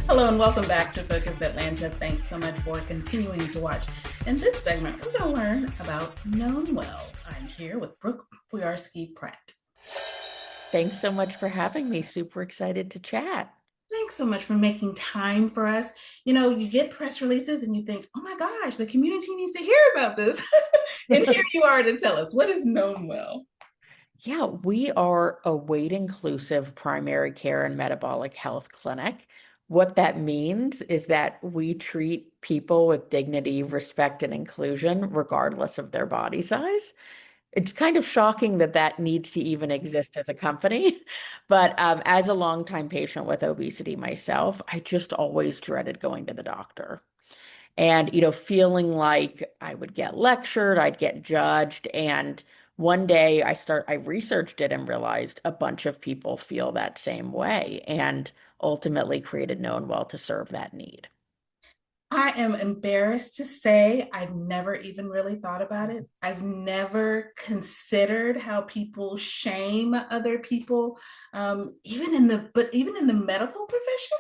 Hello and welcome back to Focus Atlanta. Thanks so much for continuing to watch. In this segment, we're going to learn about Knownwell. I'm here with Brooke Boyarsky Pratt. Thanks so much for having me. Super excited to chat. Thanks so much for making time for us. You know, you get press releases and you think, oh my gosh, the community needs to hear about this. And here you are to tell us, what is Knownwell? Yeah, we are a weight inclusive primary care and metabolic health clinic. What that means is that we treat people with dignity, respect, and inclusion, regardless of their body size. It's kind of shocking that that needs to even exist as a company. But as a longtime patient with obesity myself, I just always dreaded going to the doctor. And feeling like I would get lectured, I'd get judged. And one day I researched it and realized a bunch of people feel that same way, and ultimately created Knownwell to serve that need. I am embarrassed to say I've never even really thought about it. I've never considered how people shame other people, even in the medical profession.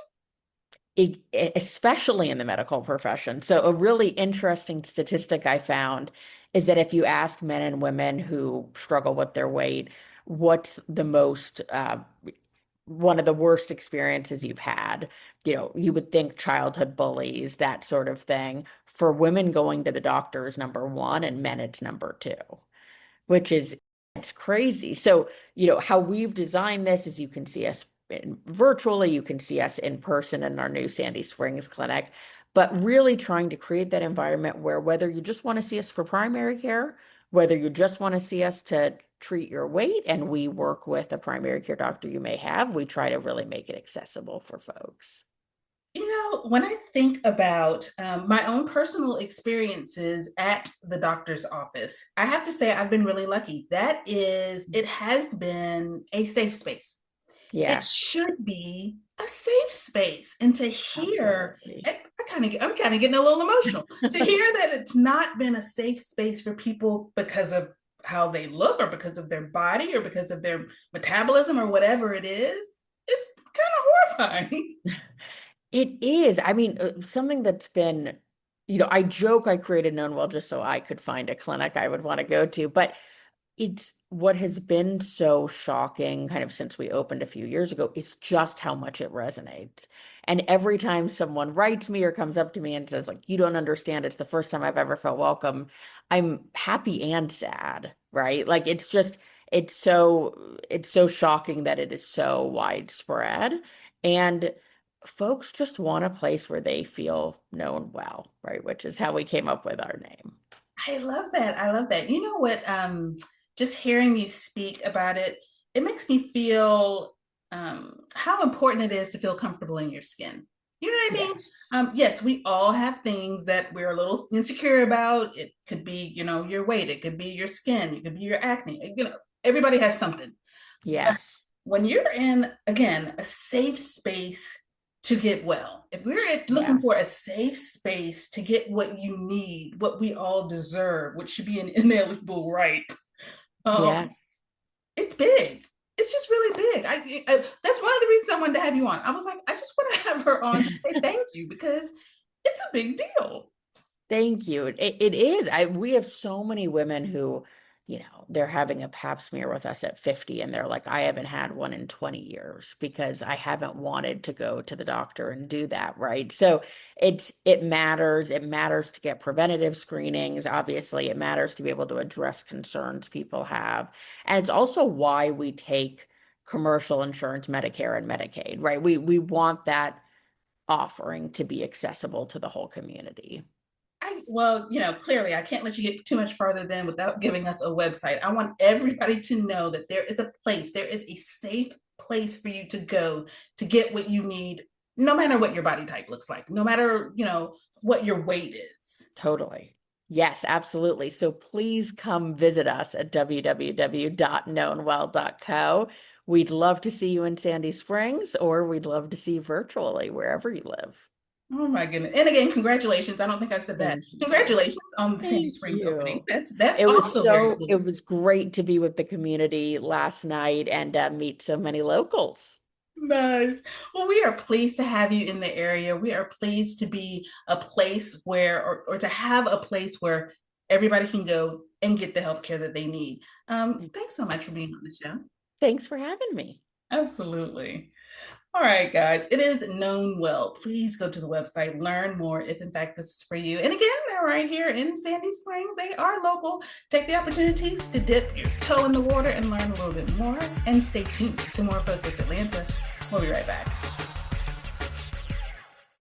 Especially in the medical profession. So, a really interesting statistic I found is that if you ask men and women who struggle with their weight, what's the most one of the worst experiences you've had? You would think childhood bullies, that sort of thing. For women, going to the doctor is number one, and men, it's number two, which is it's crazy. So, how we've designed this is you can see us virtually, you can see us in person in our new Sandy Springs clinic, but really trying to create that environment where whether you just want to see us for primary care, whether you just want to see us to treat your weight, and we work with a primary care doctor you may have, we try to really make it accessible for folks. You know, when I think about my own personal experiences at the doctor's office, I have to say I've been really lucky. It has been a safe space. It Yes, should be a safe space. And to hear, absolutely. I'm kind of getting a little emotional to hear that it's not been a safe space for people because of how they look or because of their body or because of their metabolism or whatever it is. It's kind of horrifying. It is. I mean, something that's been, I joke I created Knownwell just so I could find a clinic I would want to go to, but it's what has been so shocking kind of since we opened a few years ago is just how much it resonates. And every time someone writes me or comes up to me and says, like, you don't understand, it's the first time I've ever felt welcome, I'm happy and sad, right? Like it's so shocking that it is so widespread. And folks just want a place where they feel known well, right? Which is how we came up with our name. I love that. I love that. You know what? Just hearing you speak about it, it makes me feel how important it is to feel comfortable in your skin. You know what I mean? Yes. Yes, we all have things that we're a little insecure about. It could be, you know, your weight. It could be your skin. It could be your acne. You know, everybody has something. But Yes. when you're in, again, a safe space to get well, if we're looking for Yes. a safe space to get what you need, what we all deserve, which should be an inalienable right, um, Yes. it's big. It's just really big. That's one of the reasons I wanted to have you on. I was like, I just want to have her on to say thank you because it's a big deal. Thank you. It is. We have so many women who, they're having a pap smear with us at 50 and they're like, I haven't had one in 20 years because I haven't wanted to go to the doctor and do that, right? So it matters. It matters to get preventative screenings. Obviously, it matters to be able to address concerns people have. And it's also why we take commercial insurance, Medicare and Medicaid, right? We want that offering to be accessible to the whole community. Well, you know, clearly I can't let you get too much farther than without giving us a website. I want everybody to know that there is a place, there is a safe place for you to go to get what you need, no matter what your body type looks like, no matter, you know, what your weight is. Totally. Yes, absolutely. So please come visit us at www.knownwell.co. We'd love to see you in Sandy Springs, or we'd love to see you virtually wherever you live. Oh my goodness. And again, congratulations. I don't think I said that. Thank you. Congratulations on the Sandy Thank Springs opening. you. That's also very It cool. was great to be with the community last night and meet so many locals. Nice. Well, we are pleased to have you in the area. We are pleased to be a place where, or to have a place where everybody can go and get the health care that they need. Thanks so much for being on the show. Thanks for having me. Absolutely. All right, guys, it is Knownwell. Please go to the website, learn more if in fact this is for you. And again, they're right here in Sandy Springs. They are local. Take the opportunity to dip your toe in the water and learn a little bit more. And stay tuned to more Focus Atlanta. We'll be right back.